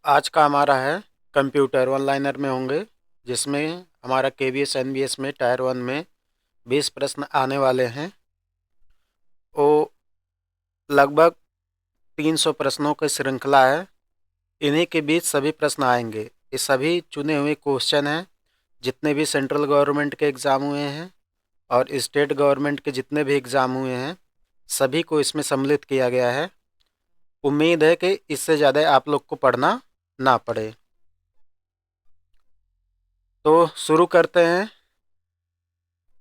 आज का हमारा है कंप्यूटर वन लाइनर में होंगे, जिसमें हमारा केवीएस एनबीएस में टायर 1 में 20 प्रश्न आने वाले हैं। वो लगभग 300 प्रश्नों की श्रृंखला है। इन्हीं के बीच सभी प्रश्न आएंगे। ये सभी चुने हुए क्वेश्चन हैं। जितने भी सेंट्रल गवर्नमेंट के एग्ज़ाम हुए हैं और स्टेट गवर्नमेंट के जितने भी एग्ज़ाम हुए हैं, सभी को इसमें सम्मिलित किया गया है। उम्मीद है कि इससे ज़्यादा आप लोग को पढ़ना ना पड़े। तो शुरू करते हैं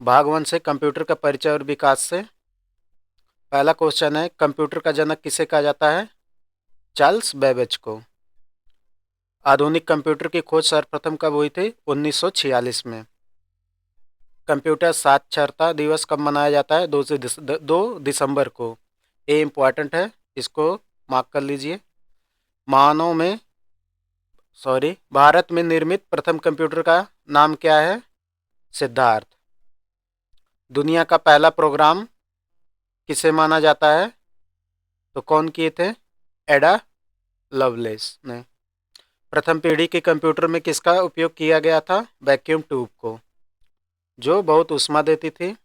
भाग 1 से, कंप्यूटर का परिचय और विकास से। पहला क्वेश्चन है, कंप्यूटर का जनक किसे कहा जाता है? चार्ल्स बेबेज को। आधुनिक कंप्यूटर की खोज सर्वप्रथम कब हुई थी? 1946 में। कंप्यूटर साक्षरता दिवस कब मनाया जाता है? 2 दिसंबर को। ये इम्पॉर्टेंट है, इसको मार्क कर लीजिए। मानव में भारत में निर्मित प्रथम कंप्यूटर का नाम क्या है? सिद्धार्थ। दुनिया का पहला प्रोग्राम किसे माना जाता है? तो कौन किए थे? एडा लवलेस ने। प्रथम पीढ़ी के कंप्यूटर में किसका उपयोग किया गया था? वैक्यूम ट्यूब को, जो बहुत ऊष्मा देती थी।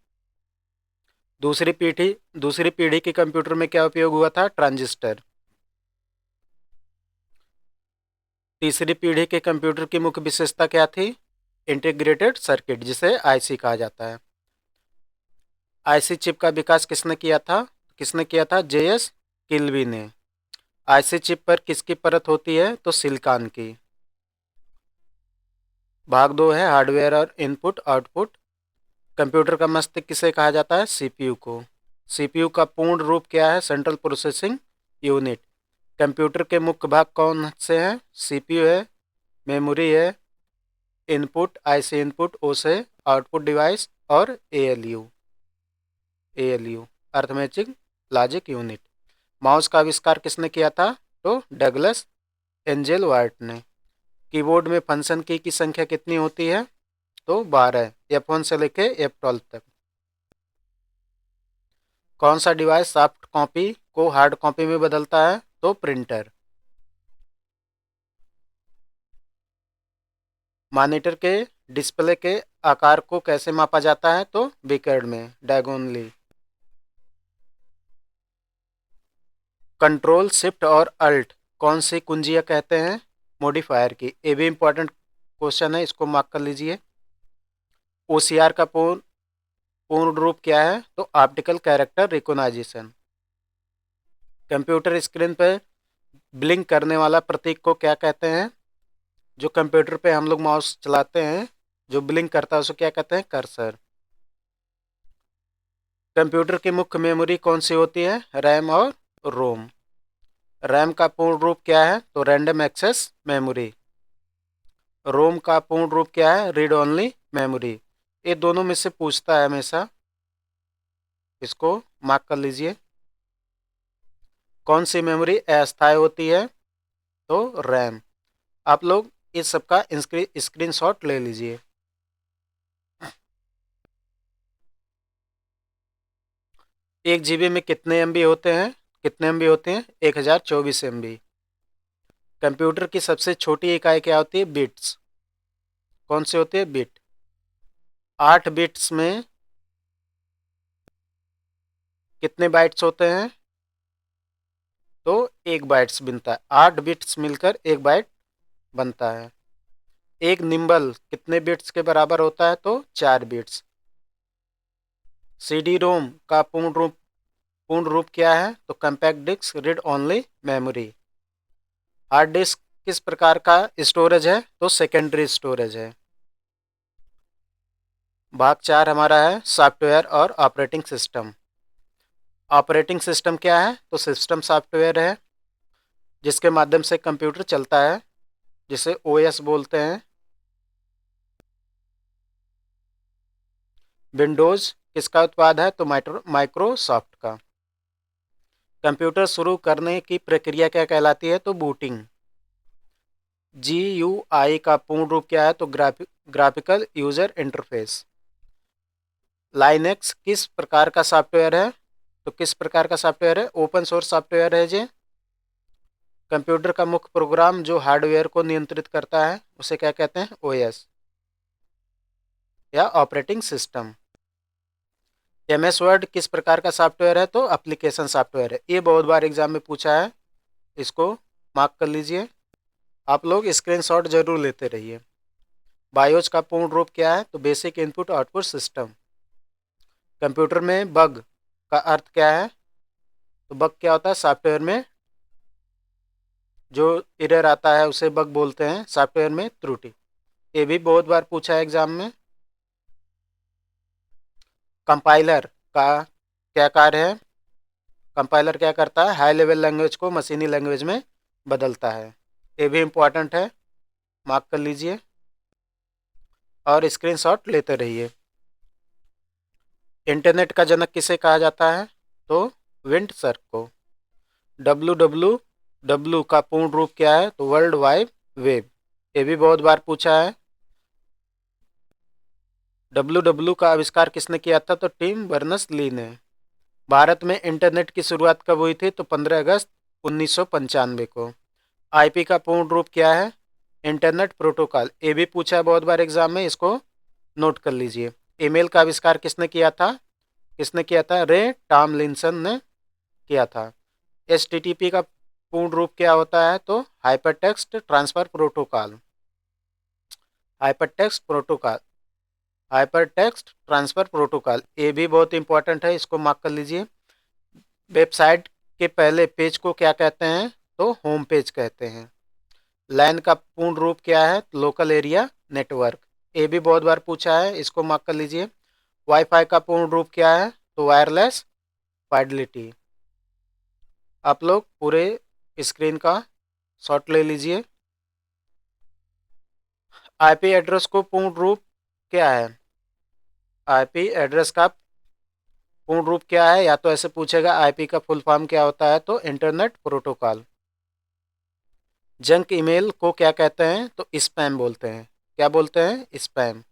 दूसरी पीढ़ी के कंप्यूटर में क्या उपयोग हुआ था? ट्रांजिस्टर। तीसरी पीढ़ी के कंप्यूटर की मुख्य विशेषता क्या थी? इंटीग्रेटेड सर्किट, जिसे आईसी कहा जाता है। आईसी चिप का विकास किसने किया था? जेएस किल्वी ने। आईसी चिप पर किसकी परत होती है? तो सिलिकॉन की। भाग 2 है हार्डवेयर और इनपुट आउटपुट। कंप्यूटर का मस्तिष्क किसे कहा जाता है? सीपीयू को। सीपीयू का पूर्ण रूप क्या है? Central processing unit. कंप्यूटर के मुख्य भाग कौन से हैं? सीपीयू है, मेमोरी है, इनपुट आईसी इनपुट, ओसे आउटपुट डिवाइस, और ALU arithmetic logic unit. Mouse का आविष्कार किसने किया था? तो डगलस एंजेल वाइट ने। कीबोर्ड में फंक्शन की संख्या कितनी होती है? तो 12, F1 से लेके F12 तक। कौन सा डिवाइस सॉफ्ट कॉपी को हार्ड कॉपी में बदलता है? तो प्रिंटर। मॉनिटर के डिस्प्ले के आकार को कैसे मापा जाता है? तो बिकर्ड में, डायगोनली। कंट्रोल शिफ्ट और अल्ट कौन सी कुंजियां कहते हैं? मॉडिफायर की। ये भी इंपॉर्टेंट क्वेश्चन है, इसको मार्क कर लीजिए। ओसीआर का पूर्ण रूप क्या है? तो optical character recognition. Computer screen पर ब्लिंक करने वाला प्रतीक को क्या कहते हैं? जो कंप्यूटर पे हम लोग माउस चलाते हैं, जो ब्लिंक करता है, उसको क्या कहते हैं? कर्सर। कंप्यूटर की मुख्य मेमोरी कौन सी होती है? रैम और रोम। रैम का पूर्ण रूप क्या है? तो रैंडम एक्सेस मेमोरी। रोम का पूर्ण रूप क्या है? Read only memory. ये दोनों में से पूछता है हमेशा, इसको मार्क कर लीजिए। कौन सी मेमोरी अस्थायी होती है? तो रैम। आप लोग इस सब का स्क्रीनशॉट ले लीजिए। 1 GB में कितने एमबी होते हैं? 1024 एमबी। कंप्यूटर की सबसे छोटी इकाई क्या होती है? बिट्स। कौन सी होती है? बिट। 8 बिट्स में कितने बाइट्स होते हैं? तो 1 बाइट्स बनता है। 8 बिट्स मिलकर 1 बाइट बनता है। एक निम्बल कितने बिट्स के बराबर होता है? तो 4 बिट्स। सीडी रोम का पूर्ण रूप क्या है? तो compact disc read only memory. Hard disk किस प्रकार का स्टोरेज है? तो सेकेंडरी स्टोरेज है। भाग 4 हमारा है सॉफ्टवेयर और ऑपरेटिंग सिस्टम। ऑपरेटिंग सिस्टम क्या है? तो सिस्टम सॉफ्टवेयर है, जिसके माध्यम से कंप्यूटर चलता है, जिसे ओएस बोलते हैं। विंडोज किसका उत्पाद है? तो माइक्रोसॉफ्ट का। कंप्यूटर शुरू करने की प्रक्रिया क्या कहलाती है? तो बूटिंग। GUI का पूर्ण रूप क्या है? तो ग्राफिकल यूजर इंटरफेस। लाइनेक्स किस प्रकार का सॉफ्टवेयर है? तो किस प्रकार का सॉफ्टवेयर है? ओपन सोर्स सॉफ्टवेयर है जी। कंप्यूटर का मुख्य प्रोग्राम जो हार्डवेयर को नियंत्रित करता है उसे क्या कहते हैं? ओएस या ऑपरेटिंग सिस्टम। एमएस वर्ड किस प्रकार का सॉफ्टवेयर है? तो एप्लीकेशन सॉफ्टवेयर है। ये बहुत बार एग्जाम में पूछा है, इसको मार्क कर लीजिए। आप लोग स्क्रीनशॉट जरूर लेते रहिए। बायोस का पूर्ण रूप क्या है? तो basic input output system. Computer में बग का अर्थ क्या है? तो बग क्या होता है? सॉफ्टवेयर में जो एरर आता है उसे बग बोलते हैं, सॉफ्टवेयर में त्रुटि। ये भी बहुत बार पूछा है एग्जाम में। कंपाइलर का क्या कार्य है? कंपाइलर क्या करता है? हाई लेवल लैंग्वेज को मशीनी लैंग्वेज में बदलता है। ये भी इम्पोर्टेंट है, मार्क कर लीजिए और स्क्रीनशॉट लेते रहिए। इंटरनेट का जनक किसे कहा जाता है? तो विंड सर्क को। WWW का पूर्ण रूप क्या है? तो वर्ल्ड वाइड वेब। ये भी बहुत बार पूछा है। WWW का आविष्कार किसने किया था? तो टिम बर्नर्स-ली ने। भारत में इंटरनेट की शुरुआत कब हुई थी? तो 15 अगस्त 1995 को। आईपी का पूर्ण रूप क्या है? Internet protocol. ये भी पूछा है बहुत बार एग्जाम में, इसको नोट कर लीजिए। ईमेल का आविष्कार किसने किया था? किसने किया था? रे टॉमलिंसन ने किया था। एचटीटीपी का पूर्ण रूप क्या होता है? तो hypertext transfer protocol. Hypertext protocol, hypertext transfer protocol. ये भी बहुत इंपॉर्टेंट है, इसको मार्क कर लीजिए। वेबसाइट के पहले पेज को क्या कहते हैं? तो होम पेज कहते हैं। लैन का पूर्ण रूप क्या है? Local area network. ये भी बहुत बार पूछा है, इसको मार्क कर लीजिए। वाईफाई का पूर्ण रूप क्या है? तो वायरलेस फाइडेलिटी। आप लोग पूरे स्क्रीन का शॉट ले लीजिए। आईपी एड्रेस को पूर्ण रूप क्या है? आईपी एड्रेस का पूर्ण रूप क्या है? या तो ऐसे पूछेगा आईपी का फुल फॉर्म क्या होता है? तो इंटरनेट प्रोटोकॉल। जंक ईमेल को क्या कहते हैं? तो स्पैम बोलते हैं। क्या बोलते हैं? स्पैम।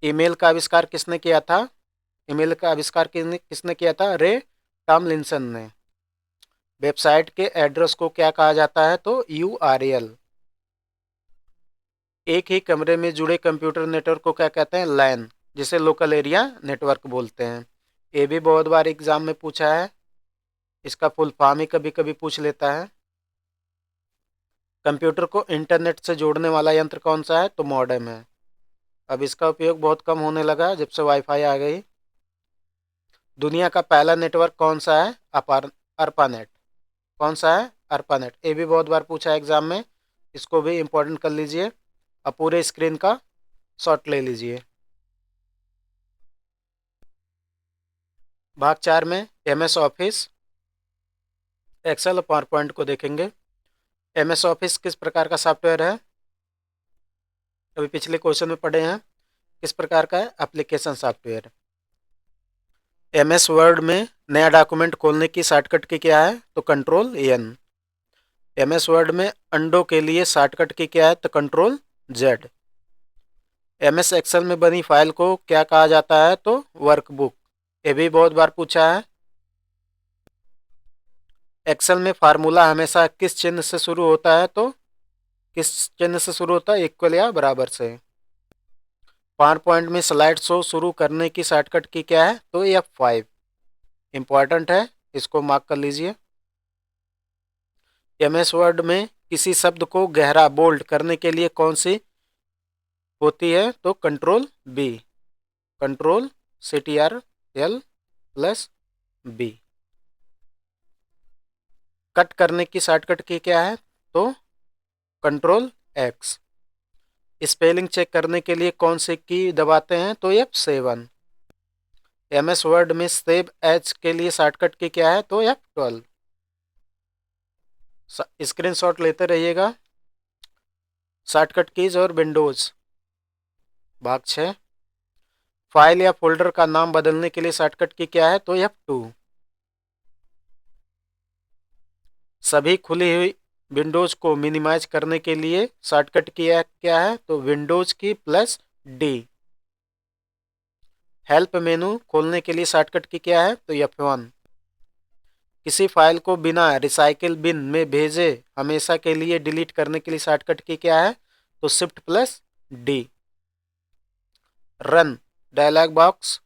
ईमेल का आविष्कार किसने किया था? ईमेल का आविष्कार किसने किया था? रे टॉमलिंसन ने। वेबसाइट के एड्रेस को क्या कहा जाता है? तो यूआरएल। एक ही कमरे में जुड़े कंप्यूटर नेटवर्क को क्या कहते हैं? लैन, जिसे लोकल एरिया नेटवर्क बोलते हैं। ये भी बहुत बार एग्जाम में पूछा है, इसका फुल फॉर्म ही कभी कभी पूछ लेता है। कंप्यूटर को इंटरनेट से जोड़ने वाला यंत्र कौन सा है? तो मॉडेम है। अब इसका उपयोग बहुत कम होने लगा जब से वाईफाई आ गई। दुनिया का पहला नेटवर्क कौन सा है? अर्पानेट। कौन सा है? अर्पानेट। ये भी बहुत बार पूछा है एग्जाम में, इसको भी इंपॉर्टेंट कर लीजिए। अब पूरे स्क्रीन का शॉट ले लीजिए। भाग 4 में एमएस ऑफिस, एक्सेल और पावर पॉइंट को देखेंगे। एमएस ऑफिस किस प्रकार का सॉफ्टवेयर है? अभी पिछले क्वेश्चन में पढ़े हैं। किस प्रकार का है? Application software. एमएस वर्ड में नया डॉक्यूमेंट खोलने की शॉर्टकट की क्या है? तो कंट्रोल एन। एमएस वर्ड में अंडो के लिए शॉर्टकट की क्या है? तो कंट्रोल जेड। एमएस एक्सेल में बनी फाइल को क्या कहा जाता है? तो वर्कबुक। ये भी बहुत बार पूछा है। एक्सेल में फार्मूला हमेशा किस चिन्ह से शुरू होता है? तो किस चिन्ह से शुरू होता है? इक्वल या बराबर से। पावर पॉइंट में स्लाइड शो शुरू करने की शॉर्टकट की क्या है? तो F5। इंपॉर्टेंट है, इसको मार्क कर लीजिए। एमएस वर्ड में किसी शब्द को गहरा बोल्ड करने के लिए कौन सी होती है? तो control B. Control CTRL plus B. Cut करने की शॉर्टकट की क्या है? तो कंट्रोल एक्स। स्पेलिंग चेक करने के लिए कौन से की दबाते हैं? तो F7। एमएस वर्ड में सेव एज के लिए शॉर्टकट की क्या है? तो F12। स्क्रीनशॉट लेते रहिएगा। शॉर्टकट कीज और विंडोज। भाग 6, फाइल या फोल्डर का नाम बदलने के लिए शॉर्टकट की क्या है? तो F2। सभी खुली हुई विंडोज को मिनिमाइज करने के लिए शॉर्टकट की क्या है? तो विंडोज की प्लस डी। हेल्प मेनू खोलने के लिए शॉर्टकट की क्या है? तो F1। किसी फाइल को बिना रिसाइकिल बिन में भेजे हमेशा के लिए डिलीट करने के लिए शॉर्टकट की क्या है? तो shift plus D. Run dialog box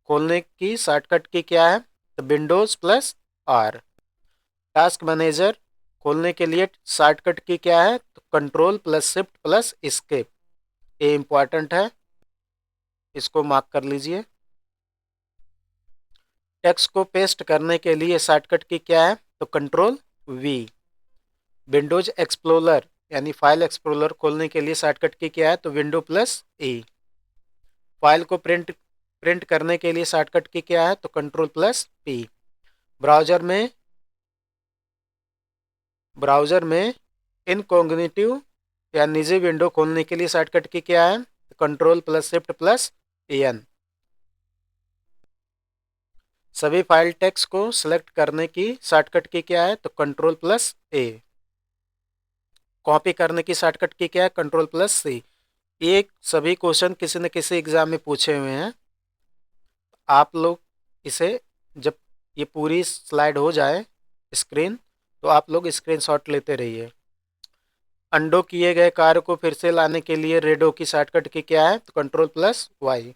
खोलने की शॉर्टकट की क्या है? तो Windows plus R. Task manager खोलने के लिए शॉर्टकट की क्या है? तो control plus shift plus escape. ये इंपॉर्टेंट है, इसको मार्क कर लीजिए। टेक्स्ट को पेस्ट करने के लिए शॉर्टकट की क्या है? तो कंट्रोल वी। विंडोज एक्सप्लोरर यानी फाइल एक्सप्लोरर खोलने के लिए शॉर्टकट की क्या है? तो विंडो प्लस ई। फाइल को प्रिंट करने के लिए शॉर्टकट की क्या है? तो कंट्रोल प्लस पी। ब्राउजर में इनकॉग्निटिव या निजी विंडो खोलने के लिए शॉर्टकट की क्या है? Control plus shift plus N. सभी फाइल टेक्स्ट को सिलेक्ट करने की शॉर्टकट की क्या है? तो कंट्रोल प्लस ए। कॉपी करने की शॉर्टकट की क्या है? कंट्रोल प्लस सी। ये सभी क्वेश्चन किसी न किसी एग्जाम में पूछे हुए हैं। आप लोग इसे जब ये पूरी स्लाइड हो जाए स्क्रीन, तो आप लोग स्क्रीनशॉट लेते रहिए। अंडो किए गए कार्य को फिर से लाने के लिए रेडो की शॉर्टकट की क्या है? तो कंट्रोल प्लस वाई।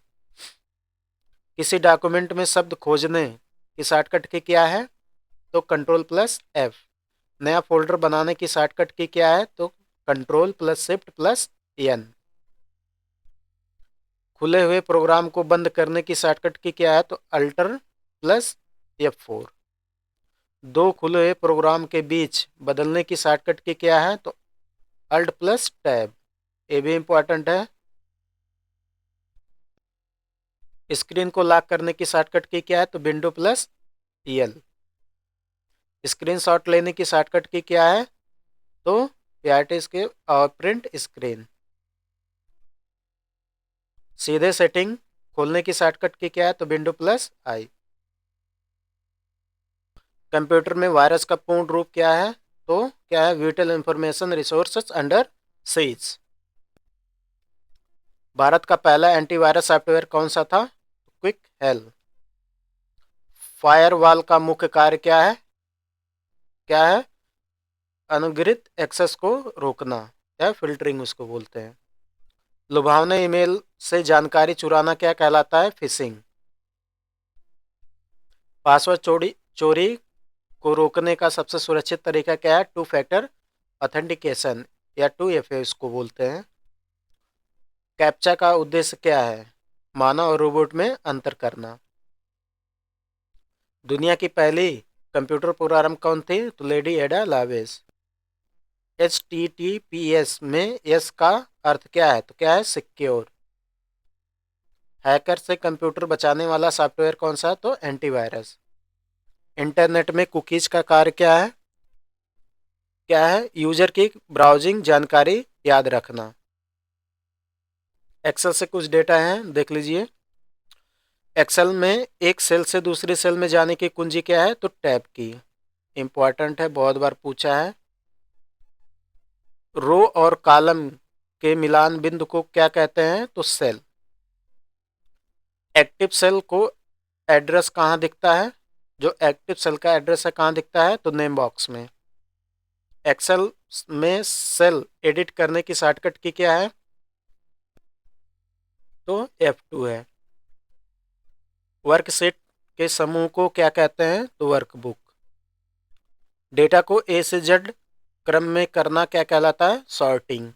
किसी डॉक्यूमेंट में शब्द खोजने की शॉर्टकट की क्या है? तो कंट्रोल प्लस एफ। नया फोल्डर बनाने की शॉर्टकट की क्या है? तो control plus shift plus N. खुले हुए प्रोग्राम को बंद करने की शॉर्टकट की क्या है? तो अल्टर प्लस F4। दो खुले हुए प्रोग्राम के बीच बदलने की शॉर्टकट की क्या है? तो अल्ट प्लस टैब। ये भी इंपॉर्टेंट है। स्क्रीन को लॉक करने की शॉर्टकट की क्या है? तो विंडो प्लस EL। स्क्रीनशॉट लेने की शॉर्टकट की क्या है? तो PRT के और प्रिंट स्क्रीन। सीधे सेटिंग खोलने की शॉर्टकट की क्या है? तो विंडो प्लस आई। कंप्यूटर में वायरस का पूर्ण रूप क्या है? तो क्या है? Whittle information resources under seize. Bharat का पहला एंटीवायरस सॉफ्टवेयर कौन सा था? Quick help. फायरवॉल का मुख्य कार्य क्या है? क्या है? अनुग्रहित एक्सेस को रोकना या फिल्टरिंग उसको बोलते हैं। लुभावने ईमेल से जानकारी चुराना क्या कहलाता है? फिशिंग। पासवर्ड चोरी को रोकने का सबसे सुरक्षित तरीका क्या है? टू फैक्टर ऑथेंटिकेशन या 2FA इसको बोलते हैं। कैप्चा का उद्देश्य क्या है? मानव और रोबोट में अंतर करना। दुनिया की पहली कंप्यूटर प्रोग्राम कौन थी? तो लेडी एडा लावेज। HTTPS में एस का अर्थ क्या है? तो क्या है? सिक्योर। हैकर से कंप्यूटर बचाने वाला सॉफ्टवेयर कौन सा? तो एंटीवायरस। इंटरनेट में कुकीज का कार्य क्या है? क्या है? यूजर की ब्राउजिंग जानकारी याद रखना। एक्सेल से कुछ डेटा है, देख लीजिए। एक्सेल में एक सेल से दूसरी सेल में जाने की कुंजी क्या है? तो टैब की। इंपॉर्टेंट है, बहुत बार पूछा है। रो और कॉलम के मिलान बिंदु को क्या कहते हैं? तो सेल। एक्टिव सेल को एड्रेस कहाँ दिखता है? जो एक्टिव सेल का एड्रेस है कहाँ दिखता है? तो नेम बॉक्स में। एक्सेल में सेल एडिट करने की शॉर्टकट की क्या है? तो F2 है। वर्कशीट के समूह को क्या कहते हैं? तो वर्कबुक। डेटा को A से Z क्रम में करना क्या कहलाता है? सॉर्टिंग।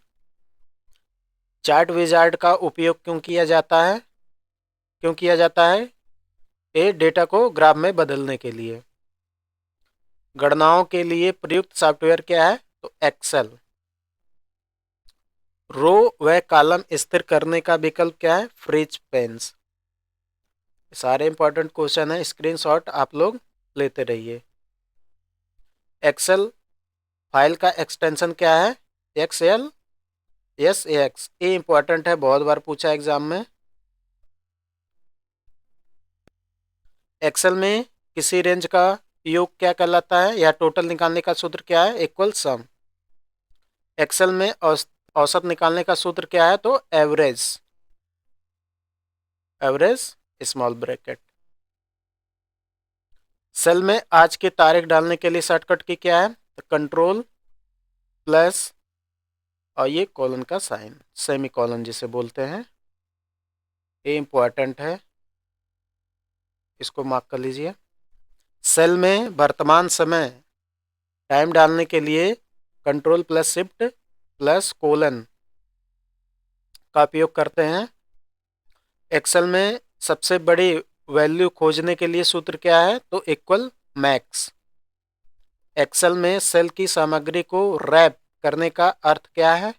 चार्ट विजार्ड का उपयोग क्यों किया जाता है? ए डेटा को ग्राफ में बदलने के लिए। गणनाओं के लिए प्रयुक्त सॉफ्टवेयर क्या है? तो एक्सेल। रो व कॉलम स्थिर करने का विकल्प क्या है? Freeze panes. सारे इंपॉर्टेंट क्वेश्चन है, स्क्रीनशॉट आप लोग लेते रहिए। एक्सेल फाइल का एक्सटेंशन क्या है? XLSAX। ये इंपॉर्टेंट है, बहुत बार पूछा एग्जाम में। एक्सेल में किसी रेंज का योग क्या कहलाता है या टोटल निकालने का सूत्र क्या है? इक्वल सम। एक्सेल में औसत निकालने का सूत्र क्या है? तो average. Average small bracket. Cell में आज की तारीख डालने के लिए शॉर्टकट की क्या है? तो कंट्रोल प्लस और ये कॉलन का साइन, सेमी कॉलन जिसे बोलते हैं, ये इंपॉर्टेंट है, इसको मार्क कर लीजिए। सेल में वर्तमान समय टाइम डालने के लिए control plus shift plus colon का उपयोग करते हैं। एक्सेल में सबसे बड़ी वैल्यू खोजने के लिए सूत्र क्या है? तो इक्वल मैक्स। एक्सेल में सेल की सामग्री को रैप करने का अर्थ क्या है?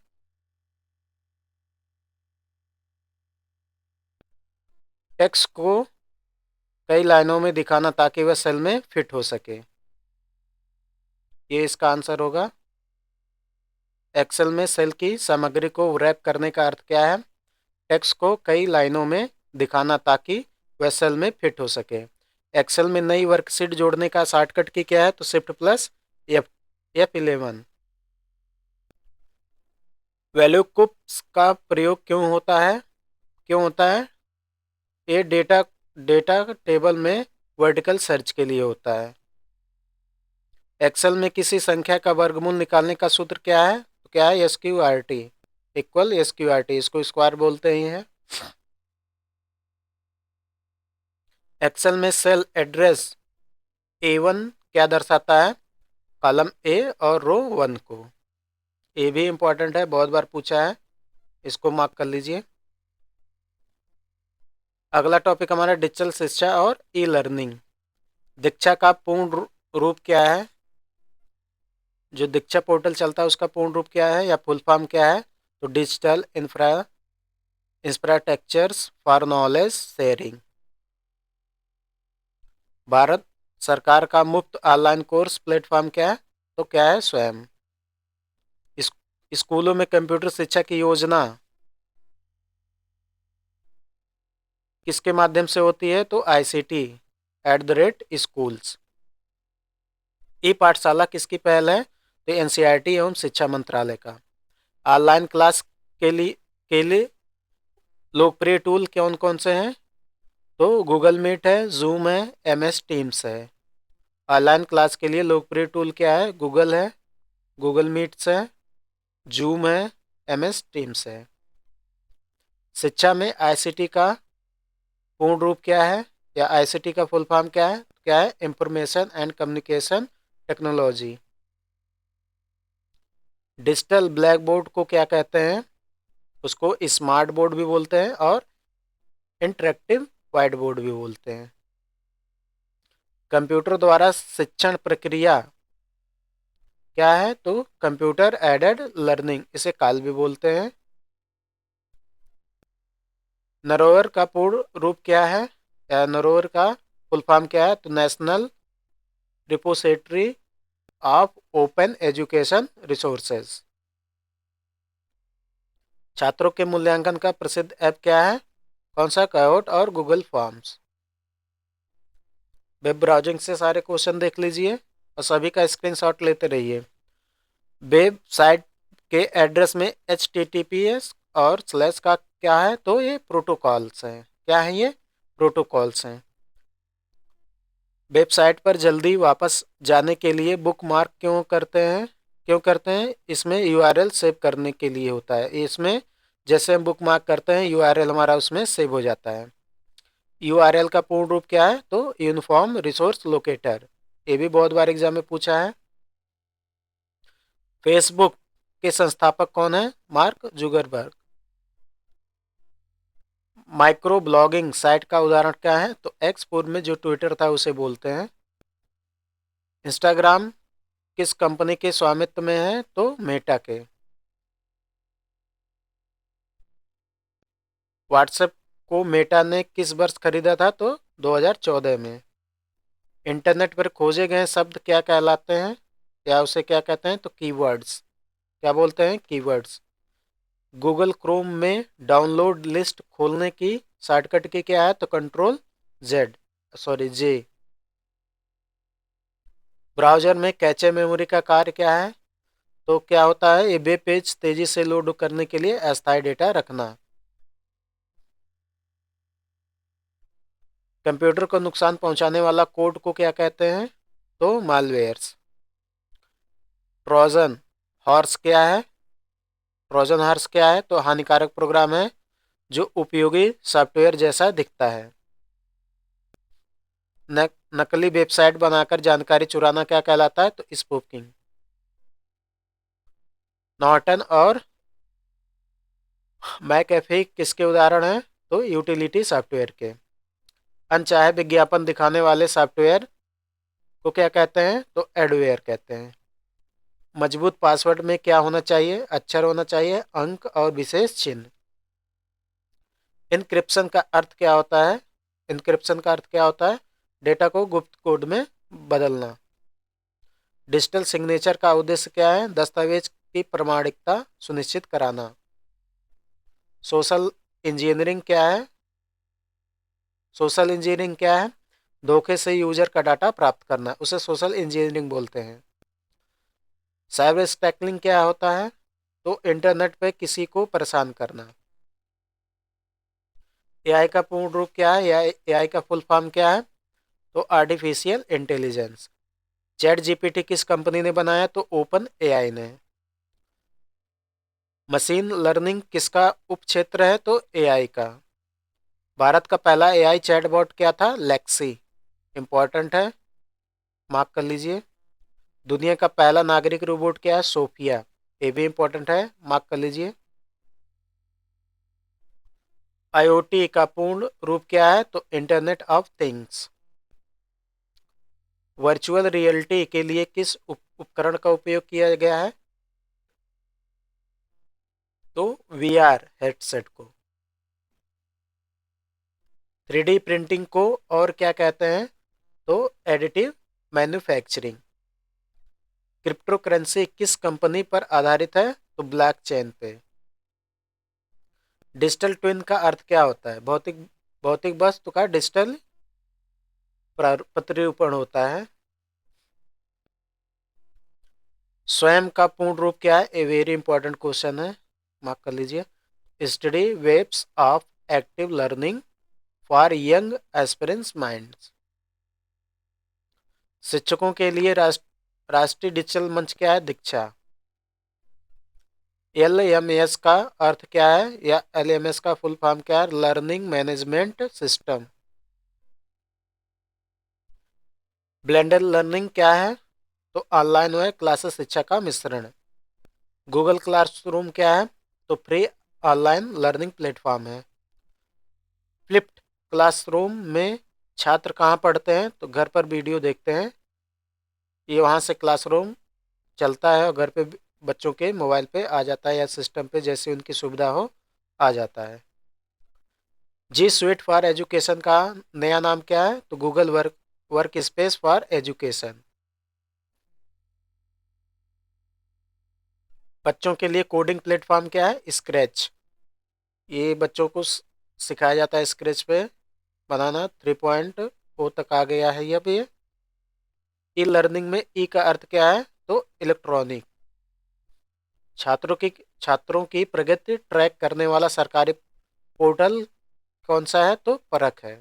टेक्स्ट को कई लाइनों में दिखाना ताकि वह सेल में फिट हो सके, ये इसका आंसर होगा। एक्सेल में सेल की सामग्री को रैप करने का अर्थ क्या है? टेक्स्ट को कई लाइनों में दिखाना ताकि वह सेल में फिट हो सके। एक्सेल में नई वर्कशीट जोड़ने का शॉर्टकट की क्या है? तो शिफ्ट प्लस F11। वैल्यू कुप्स का प्रयोग क्यों होता है? ये डेटा टेबल में वर्टिकल सर्च के लिए होता है। एक्सेल में किसी संख्या का वर्गमूल निकालने का सूत्र क्या है? तो क्या है? SQRT इक्वल SQRT, इसको स्क्वायर बोलते ही हैं। एक्सेल में सेल एड्रेस A1 क्या दर्शाता है? कॉलम A और रो 1 को। ये भी इंपॉर्टेंट है, बहुत बार पूछा है, इसको मार्क कर लीजिए। अगला टॉपिक हमारा डिजिटल शिक्षा और ई लर्निंग। दीक्षा का पूर्ण रूप क्या है? जो दीक्षा पोर्टल चलता है उसका पूर्ण रूप क्या है या फुल फॉर्म क्या है? तो digital infrastructures for knowledge sharing. Bharat सरकार का मुफ्त ऑनलाइन कोर्स प्लेटफॉर्म क्या है? तो क्या है? स्वयं। इस स्कूलों में कंप्यूटर शिक्षा की योजना किसके माध्यम से होती है? तो ICT@schools। ई पाठशाला किसकी पहल है? तो NCERT एवं शिक्षा मंत्रालय का। ऑनलाइन क्लास के लिए लोकप्रिय टूल कौन कौन से हैं? तो गूगल मीट है, जूम है, MS टीम्स है। ऑनलाइन क्लास के लिए लोकप्रिय टूल क्या है? गूगल है, गूगल मीट्स है, जूम है, MS टीम्स है। शिक्षा में ICT का पूर्ण रूप क्या है या ICT का फुल फॉर्म क्या है? Information and communication technology. Digital black board को क्या कहते हैं? उसको स्मार्ट बोर्ड भी बोलते हैं और इंटरेक्टिव व्हाइट बोर्ड भी बोलते हैं। कंप्यूटर द्वारा शिक्षण प्रक्रिया क्या है? तो कंप्यूटर एडेड लर्निंग, इसे काल भी बोलते हैं। नरोवर का पूर्ण रूप क्या है या नरोवर का फुल फॉर्म क्या है? तो national repository of open education resources. छात्रों के मूल्यांकन का प्रसिद्ध ऐप क्या है? कौन सा? काहोट और गूगल फॉर्म्स। वेब ब्राउजिंग से सारे क्वेश्चन देख लीजिए और सभी का स्क्रीनशॉट लेते रहिए। वेबसाइट के एड्रेस में HTTPS और स्लैश का क्या है? तो ये प्रोटोकॉल्स हैं। क्या है ये? प्रोटोकॉल्स हैं। वेबसाइट पर जल्दी वापस जाने के लिए बुक मार्क क्यों करते हैं? इसमें URL सेव करने के लिए होता है। इसमें जैसे हम बुक मार्क करते हैं URL हमारा उसमें सेव हो जाता है। URL का पूर्ण रूप क्या है? तो यूनिफॉर्म रिसोर्स लोकेटर, ये भी बहुत बार एग्जाम में पूछा है। फेसबुक के संस्थापक कौन है? Mark Zuckerberg. Micro blogging site का उदाहरण क्या है? तो एक्स पूर्व में जो ट्विटर था उसे बोलते हैं। इंस्टाग्राम किस कंपनी के स्वामित्व में है? तो मेटा के। व्हाट्सएप को मेटा ने किस वर्ष खरीदा था? तो 2014 में। इंटरनेट पर खोजे गए शब्द क्या कहलाते हैं या उसे क्या कहते हैं? तो कीवर्ड्स। क्या बोलते हैं? कीवर्ड्स। गूगल क्रोम में डाउनलोड लिस्ट खोलने की शॉर्टकट की क्या है? तो Ctrl+J। ब्राउजर में कैचे मेमोरी का कार्य क्या है? तो क्या होता है? ये वेब पेज तेजी से लोड करने के लिए अस्थायी डेटा रखना। कंप्यूटर को नुकसान पहुंचाने वाला कोड को क्या कहते हैं? तो मालवेयर्स। ट्रोजन हॉर्स क्या है? ट्रोजन हॉर्स क्या है? तो हानिकारक प्रोग्राम है जो उपयोगी सॉफ्टवेयर जैसा दिखता है। नकली वेबसाइट बनाकर जानकारी चुराना क्या कहलाता है? तो स्पूफिंग। नॉर्टन और मैकएफी किसके उदाहरण हैं? तो यूटिलिटी सॉफ्टवेयर के। अनचाहे विज्ञापन दिखाने वाले सॉफ्टवेयर को क्या कहते हैं? तो एडवेयर कहते हैं। मजबूत पासवर्ड में क्या होना चाहिए? अक्षर होना चाहिए, अंक और विशेष चिन्ह। इनक्रिप्शन का अर्थ क्या होता है? इनक्रिप्शन का अर्थ क्या होता है? डेटा को गुप्त कोड में बदलना। डिजिटल सिग्नेचर का उद्देश्य क्या है? दस्तावेज की प्रामाणिकता सुनिश्चित कराना। सोशल इंजीनियरिंग क्या है? सोशल इंजीनियरिंग क्या है? धोखे से यूजर का डाटा प्राप्त करना, उसे सोशल इंजीनियरिंग बोलते हैं। साइबर स्टैकलिंग क्या होता है? तो इंटरनेट पे किसी को परेशान करना। एआई का पूर्ण रूप क्या है या एआई का फुल फॉर्म क्या है? तो आर्टिफिशियल इंटेलिजेंस। चैट जीपीटी किस कंपनी ने बनाया? तो ओपन एआई ने। मशीन लर्निंग किसका उपक्षेत्र है? तो एआई का। भारत का पहला एआई चैटबॉट क्या था? लेक्सी। इंपॉर्टेंट है, मार्क कर लीजिए। दुनिया का पहला नागरिक रोबोट क्या है? सोफिया। ये भी इंपॉर्टेंट है, मार्क कर लीजिए। आईओटी का पूर्ण रूप क्या है? तो internet of things. Virtual reality के लिए किस उपकरण का उपयोग किया गया है? तो वीआर हेडसेट को। 3D प्रिंटिंग को और क्या कहते हैं? तो एडिटिव मैन्युफैक्चरिंग। क्रिप्टो करेंसी किस कंपनी पर आधारित है? तो ब्लॉकचेन पे। डिजिटल ट्विन का अर्थ क्या होता है? भौतिक भौतिक वस्तु का डिजिटल प्रतिरूपण होता है। स्वयं का पूर्ण रूप क्या है? ए वेरी इंपॉर्टेंट क्वेश्चन है, मार्क कर लीजिए। Study webs of active learning for young aspirants minds. शिक्षकों के लिए राष्ट्रीय डिजिटल मंच क्या है? दीक्षा। LMS का अर्थ क्या है या LMS का फुल फॉर्म क्या है? Learning management system. Blender learning क्या है? तो ऑनलाइन व क्लासेस शिक्षा का मिश्रण। गूगल क्लासरूम क्या है? तो फ्री ऑनलाइन लर्निंग प्लेटफॉर्म है। फ्लिप्ड क्लासरूम में छात्र कहाँ पढ़ते हैं? तो घर पर वीडियो देखते हैं, ये वहाँ से क्लासरूम चलता है और घर पे बच्चों के मोबाइल पे आ जाता है या सिस्टम पे, जैसे उनकी सुविधा हो आ जाता है। जी स्वीट फॉर एजुकेशन का नया नाम क्या है? तो Google work space for education. बच्चों के लिए कोडिंग प्लेटफॉर्म क्या है? स्क्रैच। ये बच्चों को सिखाया जाता है स्क्रैच पे बनाना। 3.0 तक आ गया है ये भी। ई लर्निंग में ई का अर्थ क्या है? तो इलेक्ट्रॉनिक। छात्रों की प्रगति ट्रैक करने वाला सरकारी पोर्टल कौन सा है? तो परख है।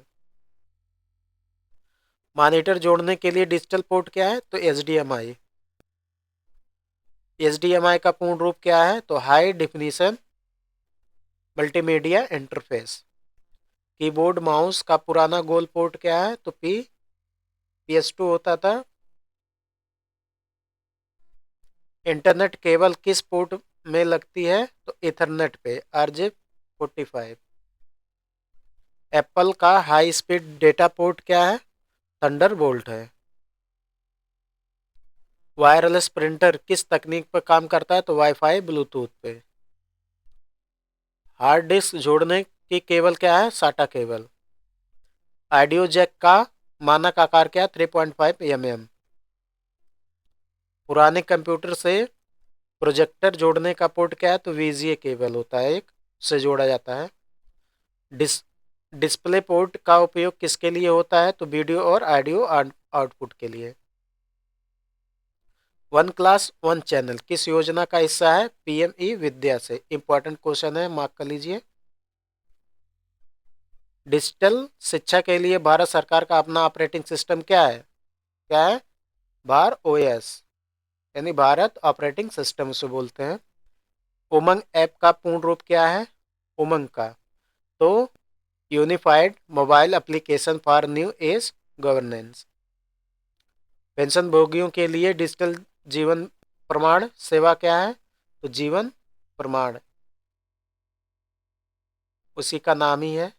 मॉनिटर जोड़ने के लिए डिजिटल पोर्ट क्या है? तो HDMI। HDMI का पूर्ण रूप क्या है? तो high definition multimedia interface. Keyboard mouse का पुराना गोल पोर्ट क्या है? तो PS2 होता था। इंटरनेट केबल किस पोर्ट में लगती है? तो इथरनेट पे, RJ45। एप्पल का हाई स्पीड डेटा पोर्ट क्या है? थंडरबोल्ट है। वायरलेस प्रिंटर किस तकनीक पर काम करता है? तो वाईफाई ब्लूटूथ पे। हार्ड डिस्क जोड़ने की केबल क्या है? साटा केबल। ऑडियो जैक का मानक आकार क्या है? 3.5 mm। पुराने कंप्यूटर से प्रोजेक्टर जोड़ने का पोर्ट क्या है? तो VGA केबल होता है एक, से जोड़ा जाता है। डिस डिस्प्ले पोर्ट का उपयोग किसके लिए होता है? तो वीडियो और ऑडियो आउटपुट के लिए। वन क्लास वन चैनल किस योजना का हिस्सा है? PME विद्या से। इंपॉर्टेंट क्वेश्चन है, मार्क कर लीजिए। डिजिटल शिक्षा के लिए भारत सरकार का अपना ऑपरेटिंग सिस्टम क्या है? क्या है? भार ओएस, यानी भारत ऑपरेटिंग सिस्टम उसे बोलते हैं। उमंग ऐप का पूर्ण रूप क्या है? उमंग का तो unified mobile application for new age governance. Pension भोगियों के लिए डिजिटल जीवन प्रमाण सेवा क्या है? तो जीवन प्रमाण उसी का नाम ही है।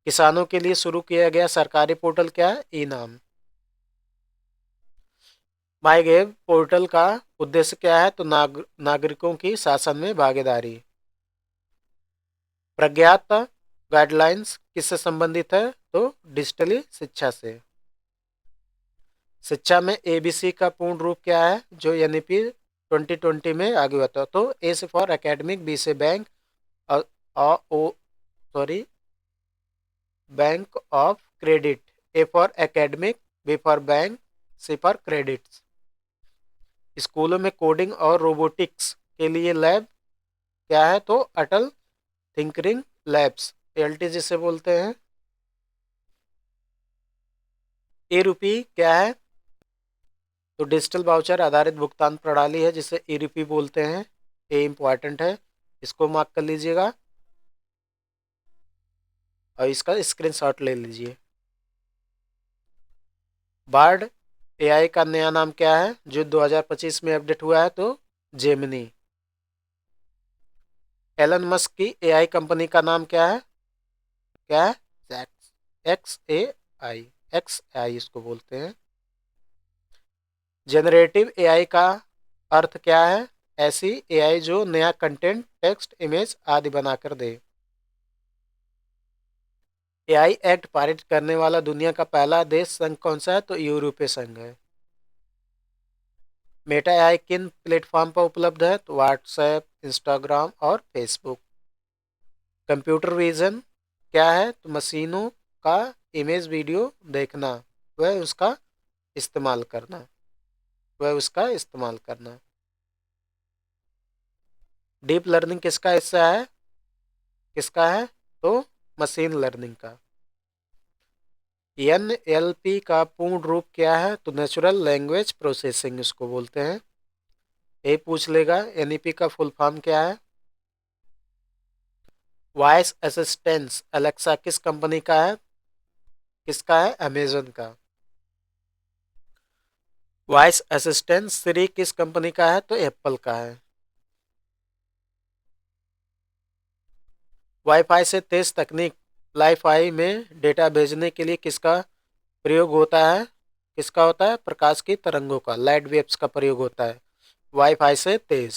किसानों के लिए शुरू किया गया सरकारी पोर्टल क्या है? ई नाम। माई गेव पोर्टल का उद्देश्य क्या है? तो नागरिकों की शासन में भागीदारी। प्रज्ञात गाइडलाइंस किससे संबंधित है? तो डिजिटली शिक्षा से। शिक्षा में एबीसी का पूर्ण रूप क्या है? जो एनईपी 2020 में आगे हुआ था। तो ए से फॉर एकेडमिक, बी से bank, oh sorry bank of credit, A for academic, B for bank, C for credits. स्कूलों में कोडिंग और रोबोटिक्स के लिए लैब क्या है? तो अटल थिंकरिंग लैब्स, एलटी जिसे बोलते हैं। ई रूपी क्या है? तो डिजिटल वाउचर आधारित भुगतान प्रणाली है जिसे ई रूपी बोलते हैं। ए इंपॉर्टेंट है, इसको मार्क कर लीजिएगा और इसका स्क्रीनशॉट ले लीजिए। बार्ड एआई का नया नाम क्या है जो 2025 में अपडेट हुआ है? तो जेमिनी। एलन मस्क की एआई कंपनी का नाम क्या है? क्या है? एक्स एक्स आई इसको बोलते हैं। जनरेटिव एआई का अर्थ क्या है? ऐसी एआई जो नया कंटेंट, टेक्स्ट, इमेज आदि बनाकर दे। एआई एक्ट पारित करने वाला दुनिया का पहला देश संघ कौन सा है? तो यूरोपीय संघ है। मेटा एआई किन प्लेटफॉर्म पर उपलब्ध है? तो व्हाट्सएप, इंस्टाग्राम और फेसबुक। कंप्यूटर विजन क्या है? तो मशीनों का इमेज वीडियो देखना, वह उसका इस्तेमाल करना, वह उसका इस्तेमाल करना। डीप लर्निंग किसका हिस्सा है? किसका है? तो मशीन लर्निंग का। एनएलपी का पूर्ण रूप क्या है? तो नेचुरल लैंग्वेज प्रोसेसिंग इसको बोलते हैं। ये पूछ लेगा एनईपी का फुल फॉर्म क्या है? वॉइस असिस्टेंस अलेक्सा किस कंपनी का है? किसका है? अमेजन का। वॉइस असिस्टेंट सिरी किस कंपनी का है? तो एप्पल का है। वाईफाई से तेज तकनीक लाईफाई में डेटा भेजने के लिए किसका प्रयोग होता है? किसका होता है? प्रकाश की तरंगों का, लाइट वेव्स का प्रयोग होता है। वाईफाई से तेज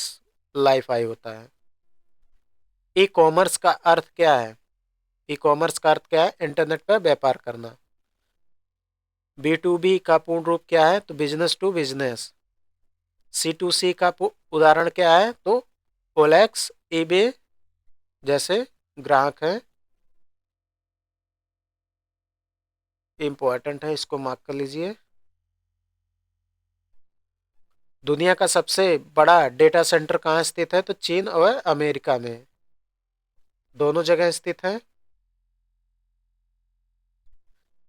लाईफाई होता है। ई कॉमर्स का अर्थ क्या है? ई कॉमर्स का अर्थ क्या है? इंटरनेट पर व्यापार करना। बी टू बी का पूर्ण रूप क्या है? तो business to business. C to C का उदाहरण क्या है? तो ओलेक्स, ईबे जैसे ग्राहक हैं। इंपॉर्टेंट है, इसको मार्क कर लीजिए। दुनिया का सबसे बड़ा डेटा सेंटर कहाँ स्थित है? तो चीन और अमेरिका में, दोनों जगह स्थित है।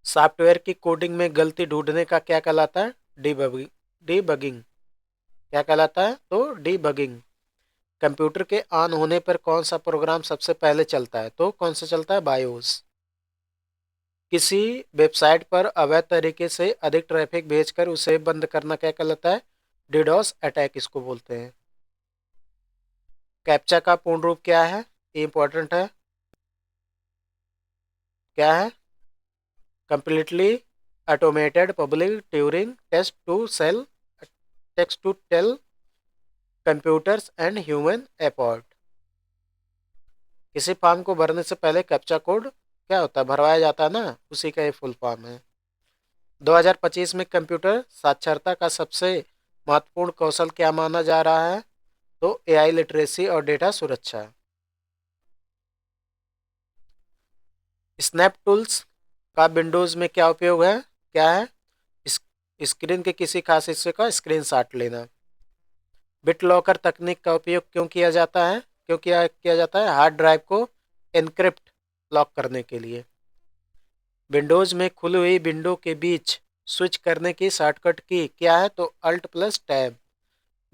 सॉफ्टवेयर की कोडिंग में गलती ढूंढने का क्या कहलाता है? डीबगिंग। डीबगिंग क्या कहलाता है? तो डीबगिंग। कंप्यूटर के ऑन होने पर कौन सा प्रोग्राम सबसे पहले चलता है? तो कौन सा चलता है? बायोस। किसी वेबसाइट पर अवैध तरीके से अधिक ट्रैफिक भेजकर उसे बंद करना क्या कहलाता है? डिडोस अटैक इसको बोलते हैं। कैप्चा का पूर्ण रूप क्या है? इंपॉर्टेंट है। क्या है? Completely automated public Turing test to sell text to tell computers and human effort. किसी फॉर्म को भरने से पहले कैप्चा कोड क्या होता है? भरवाया जाता है ना, उसी का ये फुल फॉर्म है। 2025 में कंप्यूटर साक्षरता का सबसे महत्वपूर्ण कौशल क्या माना जा रहा है? तो एआई लिटरेसी और डेटा सुरक्षा। स्नैप टूल्स का विंडोज में क्या उपयोग है? क्या है? इस स्क्रीन के किसी खास हिस्से का स्क्रीनशॉट लेना। बिटलॉकर तकनीक का उपयोग क्यों किया जाता है? क्यों किया जाता है? हार्ड ड्राइव को एनक्रिप्ट लॉक करने के लिए। विंडोज़ में खुली हुई विंडो के बीच स्विच करने की शॉर्टकट की क्या है? तो अल्ट प्लस टैब।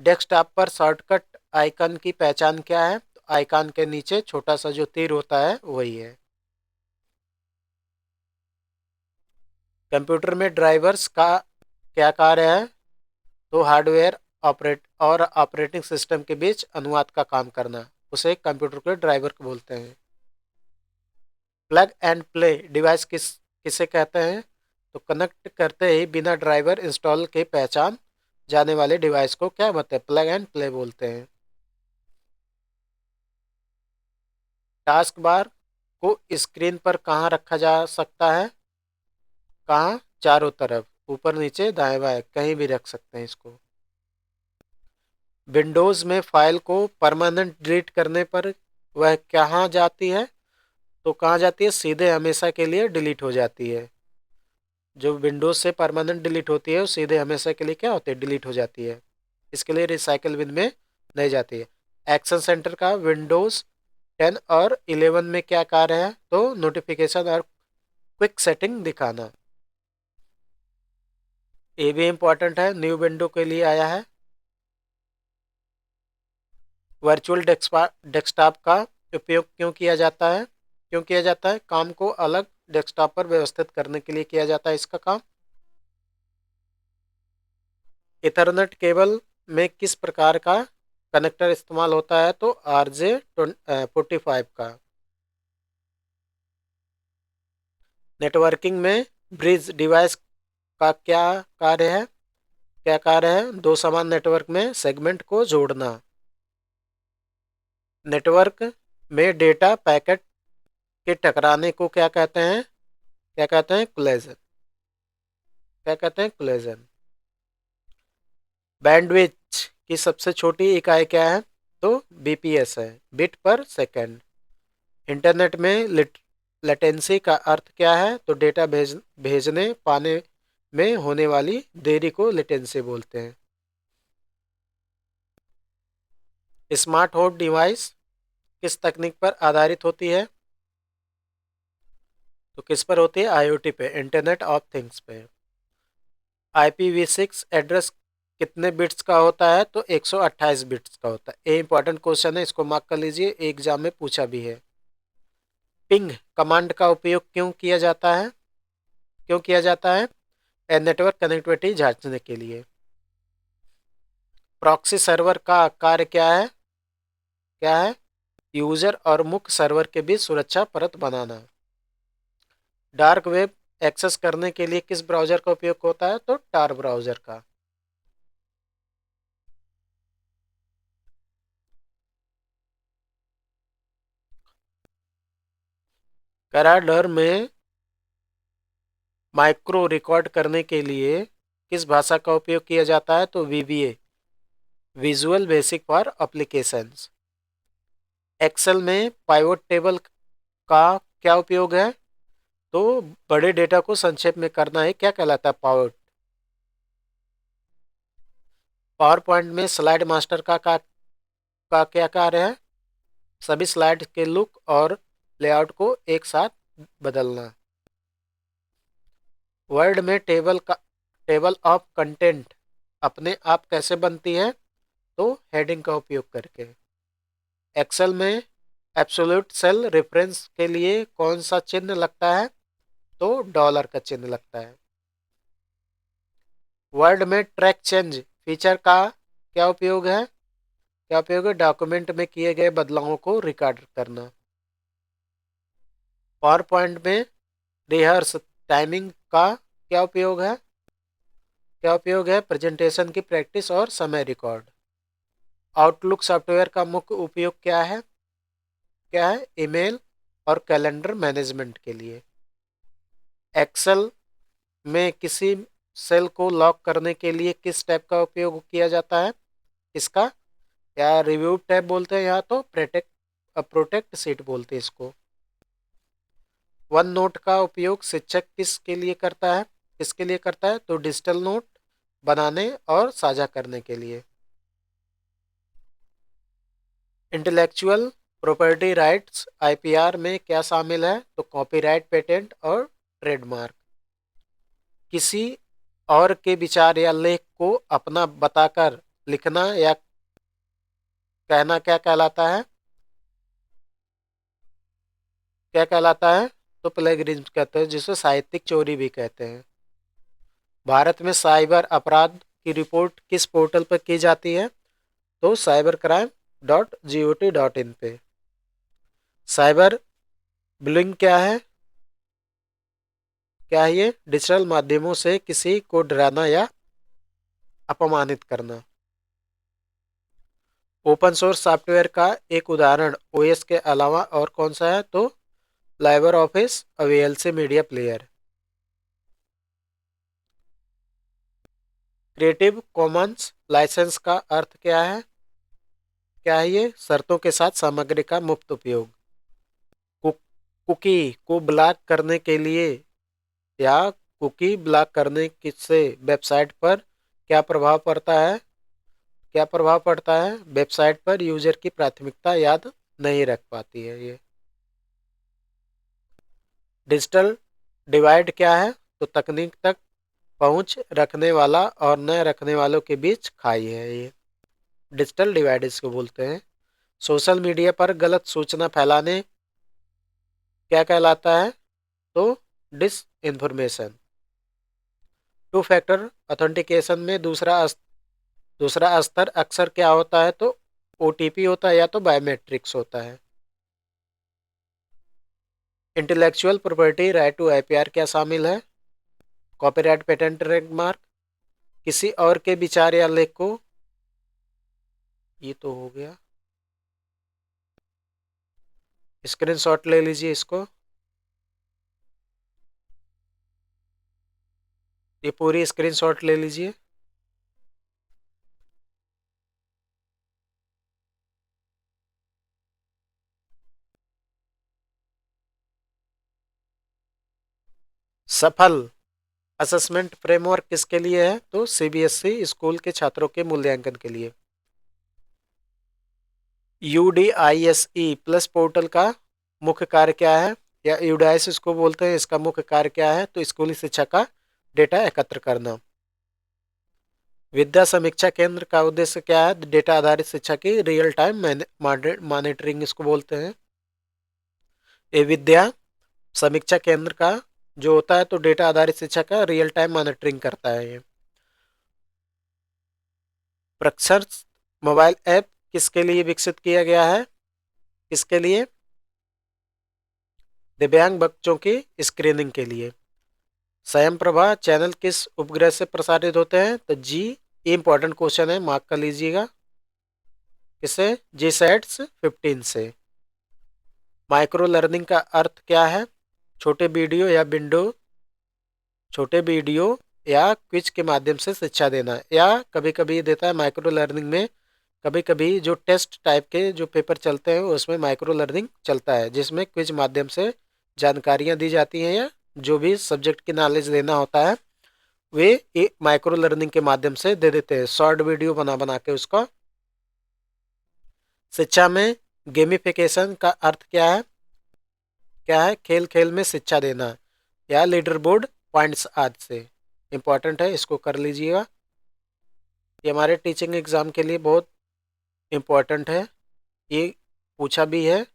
डेस्कटॉप पर शॉर्टकट आइकन की पहचान क्या है? तो आइकन के नीचे छोटा सा जो तीर होता है वही है। कंप्यूटर में ड्राइवर्स का क्या कार्य है? तो हार्डवेयर ऑपरेटिंग सिस्टम के बीच अनुवाद का काम करना, उसे कंप्यूटर के ड्राइवर बोलते हैं। प्लग एंड प्ले डिवाइस किसे कहते हैं? तो कनेक्ट करते ही बिना ड्राइवर इंस्टॉल के पहचान जाने वाले डिवाइस को क्या बोलते हैं? प्लग एंड प्ले बोलते हैं। टास्क बार को स्क्रीन पर कहाँ रखा जा सकता है? कहाँ? चारों तरफ, ऊपर नीचे दाएं बाएं, कहीं भी रख सकते हैं इसको। विंडोज़ में फाइल को परमानेंट डिलीट करने पर वह कहाँ जाती है? तो कहाँ जाती है? सीधे हमेशा के लिए डिलीट हो जाती है। जो विंडोज से परमानेंट डिलीट होती है वो सीधे हमेशा के लिए क्या होती है? डिलीट हो जाती है। इसके लिए रिसाइकल बिन में नहीं जाती है। एक्शन सेंटर का विंडोज 10 और 11 में क्या कार्य है? तो नोटिफिकेशन और क्विक सेटिंग दिखाना। ये भी इंपॉर्टेंट है, न्यू विंडो के लिए आया है। वर्चुअल डेस्कटॉप का उपयोग क्यों किया जाता है? क्यों किया जाता है? काम को अलग डेस्कटॉप पर व्यवस्थित करने के लिए किया जाता है इसका काम। इथरनेट केबल में किस प्रकार का कनेक्टर इस्तेमाल होता है? तो RJ45 का। नेटवर्किंग में ब्रिज डिवाइस का क्या कार्य है? क्या कार्य है? दो समान नेटवर्क में सेगमेंट को जोड़ना। नेटवर्क में डेटा पैकेट के टकराने को क्या कहते हैं? क्या कहते हैं? कोलिजन। क्या कहते हैं? कोलिजन। बैंडविड्थ की सबसे छोटी इकाई क्या है? तो बीपीएस है, बिट पर सेकंड। इंटरनेट में लेटेंसी का अर्थ क्या है? तो डेटा भेजने पाने में होने वाली देरी को लेटेंसी बोलते हैं। स्मार्ट होम डिवाइस किस तकनीक पर आधारित होती है? तो किस पर होती है? आईओटी पे, इंटरनेट ऑफ थिंग्स पे। IPv6 एड्रेस कितने बिट्स का होता है? तो 128 बिट्स का होता है। ये इंपॉर्टेंट क्वेश्चन है, इसको मार्क कर लीजिए, एग्जाम में पूछा भी है। पिंग कमांड का उपयोग क्यों किया जाता है? क्यों किया जाता है? नेटवर्क कनेक्टिविटी जांचने के लिए। प्रॉक्सी सर्वर का कार्य क्या है? क्या है? यूजर और मुख्य सर्वर के बीच सुरक्षा परत बनाना। डार्क वेब एक्सेस करने के लिए किस ब्राउजर का उपयोग होता है? तो टार ब्राउजर का। कैराडर में माइक्रो रिकॉर्ड करने के लिए किस भाषा का उपयोग किया जाता है? तो VBA, visual basic for applications. Excel में पाइवट टेबल का क्या उपयोग है? तो बड़े डेटा को संक्षेप में करना है, क्या कहलाता है? पावर पॉइंट में स्लाइड मास्टर का क्या कार्य है? सभी स्लाइड के लुक और लेआउट को एक साथ बदलना। वर्ड में टेबल ऑफ कंटेंट अपने आप कैसे बनती है? तो हेडिंग का उपयोग करके। एक्सेल में एब्सोल्यूट सेल रेफरेंस के लिए कौन सा चिन्ह लगता है? तो डॉलर का चिन्ह लगता है। वर्ड में ट्रैक चेंज फीचर का क्या उपयोग है? क्या उपयोग है? डॉक्यूमेंट में किए गए बदलावों को रिकॉर्ड करना। पावर पॉइंट में रिहर्स टाइमिंग का क्या उपयोग है? क्या उपयोग है? प्रेजेंटेशन की प्रैक्टिस और समय रिकॉर्ड। आउटलुक सॉफ्टवेयर का मुख्य उपयोग क्या है? क्या है? ईमेल और कैलेंडर मैनेजमेंट के लिए। एक्सेल में किसी सेल को लॉक करने के लिए किस टैब का उपयोग किया जाता है? इसका या रिव्यू टैब बोलते हैं, या तो प्रोटेक्ट सीट बोलते हैं इसको। वन नोट का उपयोग शिक्षक किसके लिए करता है? किसके लिए करता है? तो डिजिटल नोट बनाने और साझा करने के लिए। इंटेलेक्चुअल प्रॉपर्टी राइट्स आईपीआर में क्या शामिल है? तो कॉपीराइट, पेटेंट और ट्रेडमार्क। किसी और के विचार या लेख को अपना बताकर लिखना या कहना क्या कहलाता है? क्या कहलाता है? तो प्लेगरिज्म कहते हैं, जिसे साहित्यिक चोरी भी कहते हैं। भारत में साइबर अपराध की रिपोर्ट किस पोर्टल पर की जाती है? तो cybercrime.got.in पे। साइबर बुलिंग क्या है? क्या है ये? डिजिटल माध्यमों से किसी को डराना या अपमानित करना। ओपन सोर्स सॉफ्टवेयर का एक उदाहरण ओएस के अलावा और कौन सा है? तो लाइबर ऑफिस और VLC media player. Creative commons licence का अर्थ क्या है? क्या है ये? शर्तों के साथ सामग्री का मुफ्त उपयोग। कुकी को ब्लॉक करने के लिए या कुकी ब्लॉक करने से वेबसाइट पर क्या प्रभाव पड़ता है? क्या प्रभाव पड़ता है? वेबसाइट पर यूजर की प्राथमिकता याद नहीं रख पाती है ये। डिजिटल डिवाइड क्या है? तो तकनीक तक पहुंच रखने वाला और न रखने वालों के बीच खाई है ये। डिजिटल डिवाइड इसको बोलते हैं। सोशल मीडिया पर गलत सूचना फैलाने क्या कहलाता है? तो disinformation. Two factor authentication में दूसरा स्तर अक्सर क्या होता है? तो ओटीपी होता है या तो बायोमेट्रिक्स होता है। Intellectual property right to IPR क्या शामिल है? Copyright, patent, trademark. किसी और के विचार या लेख को, ये तो हो गया। स्क्रीनशॉट ले लीजिए इसको। ये पूरी स्क्रीनशॉट ले लीजिए। सफल असेसमेंट फ्रेमवर्क किसके लिए है? तो सीबीएसई स्कूल के छात्रों के मूल्यांकन के लिए। यूडीआईएसई प्लस पोर्टल का मुख्य कार्य क्या है? या यूडाइस इसको बोलते हैं। इसका मुख्य कार्य क्या है? तो स्कूली शिक्षा का डेटा एकत्र करना। विद्या समीक्षा केंद्र का उद्देश्य क्या है? डेटा आधारित शिक्षा की रियल टाइम मॉनिटरिंग इसको बोलते हैं। ये विद्या समीक्षा केंद्र का जो होता है तो डेटा आधारित शिक्षा का रियल टाइम मॉनिटरिंग करता है ये। प्रक्षर मोबाइल ऐप किसके लिए विकसित किया गया है? किसके लिए? दिव्यांग बच्चों की स्क्रीनिंग के लिए। स्वयं प्रभा चैनल किस उपग्रह से प्रसारित होते हैं? तो जी, इंपॉर्टेंट क्वेश्चन है, मार्क कर लीजिएगा। किसे? जी सैट्स 15 से। माइक्रो लर्निंग का अर्थ क्या है? छोटे वीडियो या विंडो छोटे वीडियो या क्विज के माध्यम से शिक्षा देना, या कभी कभी देता है माइक्रो लर्निंग में। कभी कभी जो टेस्ट टाइप के जो पेपर चलते हैं उसमें माइक्रो लर्निंग चलता है, जिसमें क्विज माध्यम से जानकारियां दी जाती हैं, या जो भी सब्जेक्ट की नॉलेज लेना होता है वे माइक्रो लर्निंग के माध्यम से दे देते हैं, शॉर्ट वीडियो बना बना के उसका। शिक्षा में गेमिफिकेशन का अर्थ क्या है? क्या है? खेल खेल में शिक्षा देना या लीडर बोर्ड पॉइंट्स आदि से। इंपॉर्टेंट है, इसको कर लीजिएगा। ये हमारे टीचिंग एग्जाम के लिए बहुत इंपॉर्टेंट है, ये पूछा भी है।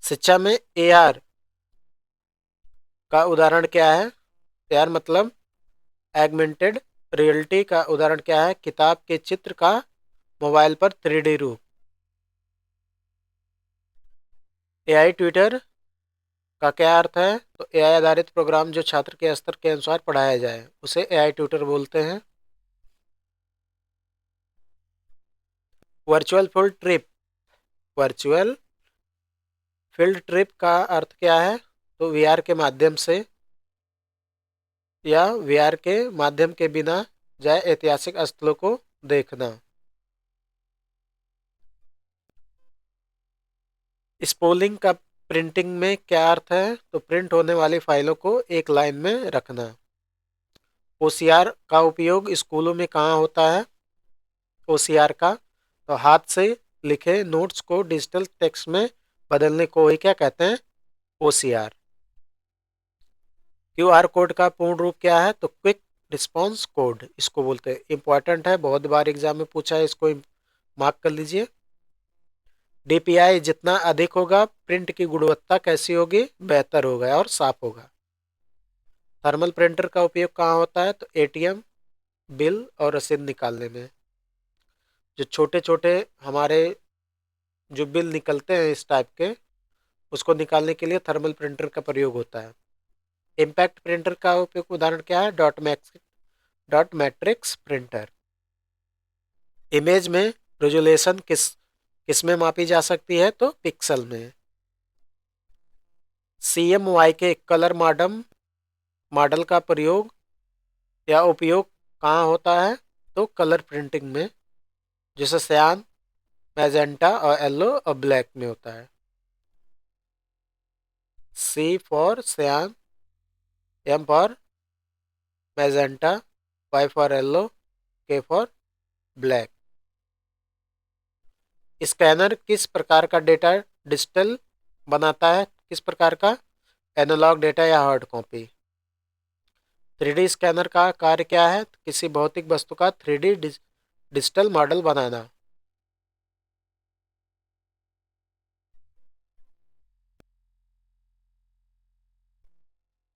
शिक्षा में एआर का उदाहरण क्या है? एआर मतलब एगमेंटेड रियलिटी का उदाहरण क्या है? किताब के चित्र का मोबाइल पर 3D रूप। एआई ट्यूटर का क्या अर्थ है? तो एआई आधारित प्रोग्राम जो छात्र के स्तर के अनुसार पढ़ाया जाए उसे एआई ट्यूटर बोलते हैं। Virtual field trip virtual field trip का अर्थ क्या है? तो वीआर के माध्यम से या वीआर के माध्यम के बिना जाए ऐतिहासिक स्थलों को देखना। स्पोलिंग का प्रिंटिंग में क्या अर्थ है? तो प्रिंट होने वाली फाइलों को एक लाइन में रखना। ओसीआर का उपयोग स्कूलों में कहाँ होता है? ओसीआर का तो हाथ से लिखे नोट्स को डिजिटल टेक्स्ट में बदलने को ही क्या कहते हैं? OCR। QR कोड का पूर्ण रूप क्या है? तो क्विक रिस्पॉन्स कोड इसको बोलते हैं। इंपॉर्टेंट है, बहुत बार एग्जाम में पूछा है, इसको मार्क कर लीजिए। DPI जितना अधिक होगा, प्रिंट की गुणवत्ता कैसी होगी? बेहतर होगा और साफ होगा। थर्मल प्रिंटर का उपयोग कहाँ होता है? तो ATM, बिल और रसीद निकालने में। जो छोटे छोटे हमारे जो बिल निकलते हैं इस टाइप के, उसको निकालने के लिए थर्मल प्रिंटर का प्रयोग होता है। इम्पैक्ट प्रिंटर का उपयोग उदाहरण क्या है? Dot matrix printer. इमेज में रेजोल्यूशन किस में मापी जा सकती है? तो पिक्सल में। CMYK कलर मॉडल का प्रयोग या उपयोग कहाँ होता है? तो कलर प्रिंटिंग में, जैसे सियान, मैजेंटा और येलो और ब्लैक में होता है। C फॉर सियान, M for magenta, Y for yellow, K for black. Scanner किस प्रकार का डेटा डिजिटल बनाता है? किस प्रकार का? एनालॉग डेटा या हार्ड कॉपी। 3D स्कैनर का कार्य क्या है? किसी भौतिक वस्तु का 3D डिजिटल मॉडल बनाना।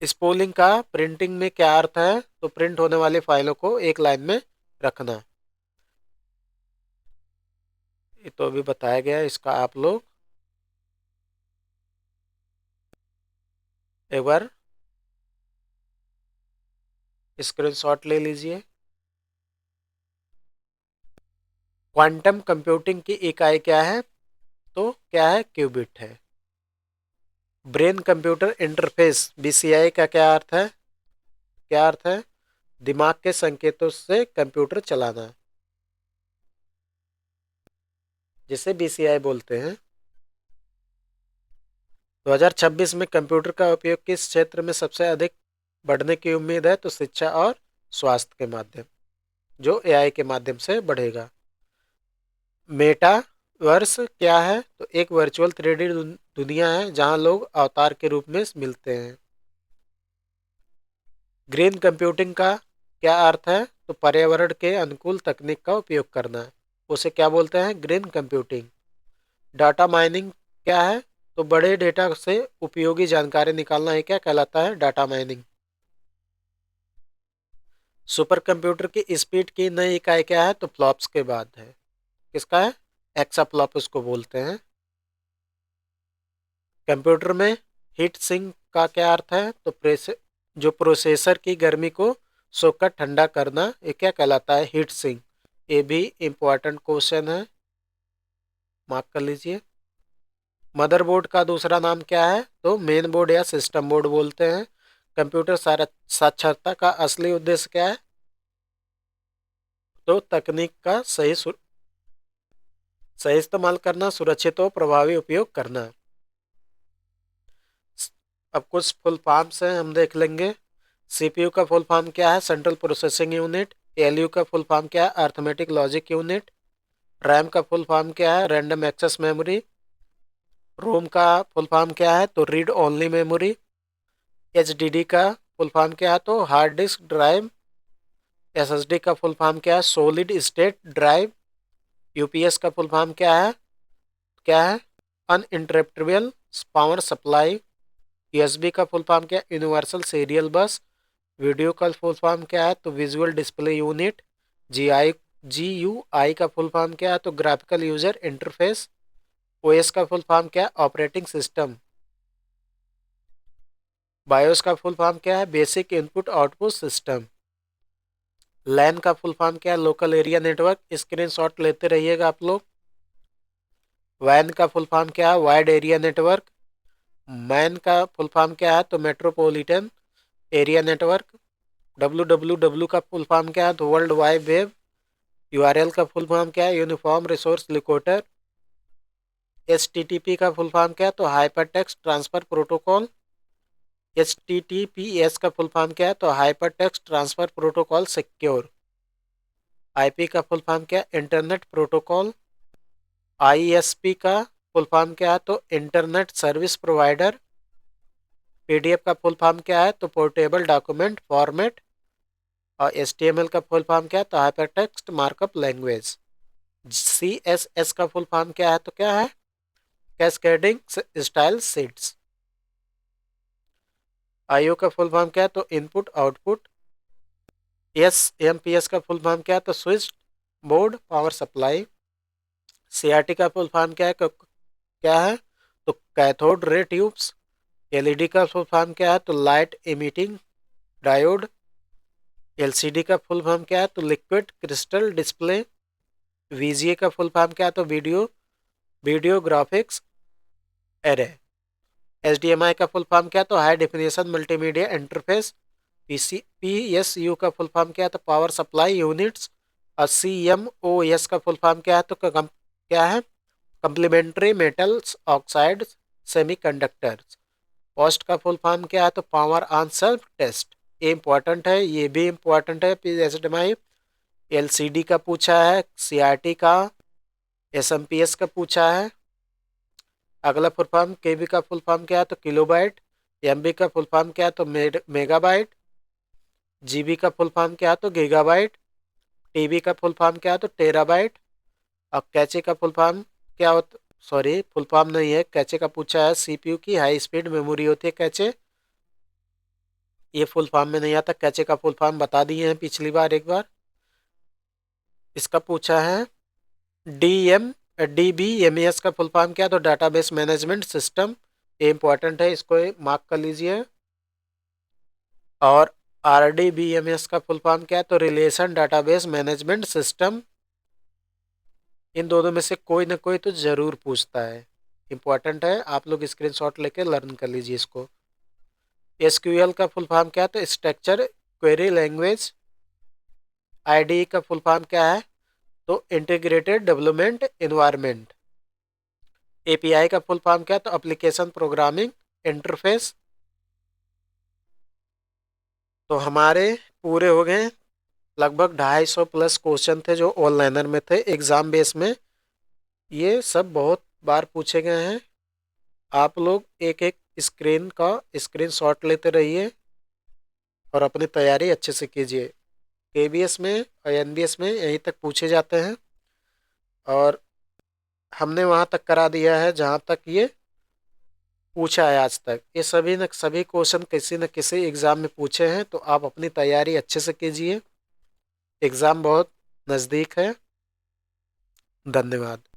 स्पूलिंग का प्रिंटिंग में क्या अर्थ है? तो प्रिंट होने वाली फाइलों को एक लाइन में रखना। ये तो अभी बताया गया है, इसका आप लोग एक बार स्क्रीनशॉट ले लीजिए। क्वांटम कंप्यूटिंग की इकाई क्या है? तो क्या है? क्यूबिट है। ब्रेन कंप्यूटर इंटरफेस BCI का क्या अर्थ है? क्या अर्थ है? दिमाग के संकेतों से कंप्यूटर चलाना, जिसे BCI बोलते हैं। 2026 में कंप्यूटर का उपयोग किस क्षेत्र में सबसे अधिक बढ़ने की उम्मीद है? तो शिक्षा और स्वास्थ्य के माध्यम, जो AI के माध्यम से बढ़ेगा। मेटावर्स क्या है? तो एक वर्चुअल 3D दुनिया है जहां लोग अवतार के रूप में मिलते हैं। ग्रीन कंप्यूटिंग का क्या अर्थ है? तो पर्यावरण के अनुकूल तकनीक का उपयोग करना, उसे क्या बोलते हैं? Green computing. डाटा माइनिंग क्या है? तो बड़े डेटा से उपयोगी जानकारी निकालना ही क्या कहलाता है? Data mining. सुपर कंप्यूटर की स्पीड की नई इकाई क्या है? तो फ्लॉप्स के बाद है। किसका है? एक्साफ्लॉप उसको बोलते हैं। कंप्यूटर में हीट सिंक का क्या अर्थ है? तो जो प्रोसेसर की गर्मी को सोखकर ठंडा करना, ये क्या कहलाता है? Heat sink. ये भी इंपॉर्टेंट क्वेश्चन है, मार्क कर लीजिए। मदरबोर्ड का दूसरा नाम क्या है? तो मेन बोर्ड या सिस्टम बोर्ड बोलते हैं। कंप्यूटर साक्षरता का असली उद्देश्य क्या है? तो तकनीक का सही इस्तेमाल करना, सुरक्षित और प्रभावी उपयोग करना। अब कुछ फुल फॉर्म्स हैं, हम देख लेंगे। CPU का फुल फॉर्म क्या है? Central processing unit. ALU का फुल फॉर्म क्या है? Arithmetic logic unit. रैम का फुल फॉर्म क्या है? Random access memory. रोम का फुल फॉर्म क्या है? तो रीड ओनली मेमोरी। HDD का फुल फॉर्म क्या है? तो हार्ड डिस्क ड्राइव। SSD का फुल फॉर्म क्या है? Solid state drive. UPS का फुल फॉर्म क्या है? Uninterruptible power supply. USB का फुल फॉर्म क्या है? यूनिवर्सल सीरियल बस। वीडियो का फुल फॉर्म क्या है? तो विजुअल डिस्प्ले यूनिट। GUI का फुल फॉर्म क्या है? तो ग्राफिकल यूजर इंटरफेस। OS का फुल फॉर्म क्या है? Operating system. बायोस का फुल फॉर्म क्या है? Basic input output system. LAN का फुल फॉर्म क्या है? Local area network. स्क्रीनशॉट लेते रहिएगा आप लोग। वैन का फुल फॉर्म क्या है? Wide area network. मैन का फुल फॉर्म क्या है? तो मेट्रोपॉलिटन एरिया नेटवर्क। WWW का फुल फॉर्म क्या है? तो वर्ल्ड वाइड वेब। URL का फुल फॉर्म क्या है? Uniform resource locator. HTTP का फुल फॉर्म क्या है? तो hyper text transfer protocol. HTTPS का फुल फॉर्म क्या है? तो hyper text transfer protocol secure. IP का फुल फॉर्म क्या है? Internet protocol. ISP का फुल फॉर्म क्या है? तो इंटरनेट सर्विस प्रोवाइडर। PDF का फुल फॉर्म क्या है? तो पोर्टेबल डॉक्यूमेंट फॉर्मेट। और HTML का फुल फॉर्म क्या है? तो हाइपरटेक्स्ट मार्कअप लैंग्वेज। CSS का फुल फॉर्म क्या है? तो क्या है? Cascading style sheets. IO का फुल फॉर्म क्या है? तो इनपुट आउटपुट। SMPS का फुल फॉर्म क्या है? तो switch board power supply. CRT का फुल फॉर्म क्या है? क्या है? तो कैथोड रे ट्यूब्स। LED का फुल फॉर्म क्या है? तो लाइट इमिटिंग डायोड। LCD का फुल फॉर्म क्या है? तो लिक्विड क्रिस्टल डिस्प्ले। VGA का फुल फॉर्म क्या है? तो वीडियो ग्राफिक्स एरे। HDMI का फुल फॉर्म क्या है? तो high definition multimedia interface. PSU का फुल फॉर्म क्या है? तो पावर सप्लाई यूनिट्स। और CMOS का फुल फॉर्म क्या है? तो क्या है? Complementary metals oxide semiconductors. Post का फुल फॉर्म क्या है? तो पावर ऑन सेल्फ टेस्ट। ये इंपॉर्टेंट है, ये भी इंपॉर्टेंट है। HDMI LCD का पूछा है, CRT का, SMPS का पूछा है। अगला फुल फॉर्म KB का फुल फॉर्म क्या है? तो किलोबाइट। MB का फुल फॉर्म क्या है? तो मेगाबाइट। GB का फुल फॉर्म क्या है? तो गीगाबाइट। TB का फुल फॉर्म क्या है? तो टेराबाइट। और कैचे का फुल फॉर्म क्या होता? सॉरी, फुल फॉर्म नहीं है, कैचे का पूछा है। CPU की हाई स्पीड मेमोरी होती है कैचे। ये फुल फॉर्म में नहीं आता, कैचे का फुल फॉर्म बता दिए हैं पिछली बार एक बार। इसका पूछा है DBMS का फुल फॉर्म क्या है? तो डाटाबेस मैनेजमेंट सिस्टम। ये इंपॉर्टेंट है, इसको मार्क कर लीजिए। और RDBMS का फुल फॉर्म क्या है? तो रिलेशन डाटाबेस मैनेजमेंट सिस्टम। इन दोनों में से कोई ना कोई तो जरूर पूछता है, इंपॉर्टेंट है। आप लोग स्क्रीनशॉट लेके लर्न कर लीजिए इसको। SQL का फुल फॉर्म क्या है? तो स्ट्रक्चर क्वेरी लैंग्वेज। IDE का फुल फॉर्म क्या है? तो इंटीग्रेटेड डेवलपमेंट इन्वायरमेंट। API का फुल फॉर्म क्या है? तो एप्लीकेशन प्रोग्रामिंग इंटरफेस। तो हमारे पूरे हो गए, लगभग 250 प्लस क्वेश्चन थे जो ऑनलाइनर में थे एग्जाम बेस में। ये सब बहुत बार पूछे गए हैं। आप लोग एक एक स्क्रीनशॉट लेते रहिए और अपनी तैयारी अच्छे से कीजिए। KBS में और NBS में यहीं तक पूछे जाते हैं, और हमने वहाँ तक करा दिया है जहाँ तक ये पूछा है आज तक। ये सभी न सभी क्वेश्चन किसी न किसी एग्ज़ाम में पूछे हैं, तो आप अपनी तैयारी अच्छे से कीजिए। एग्ज़ाम बहुत नज़दीक है। धन्यवाद।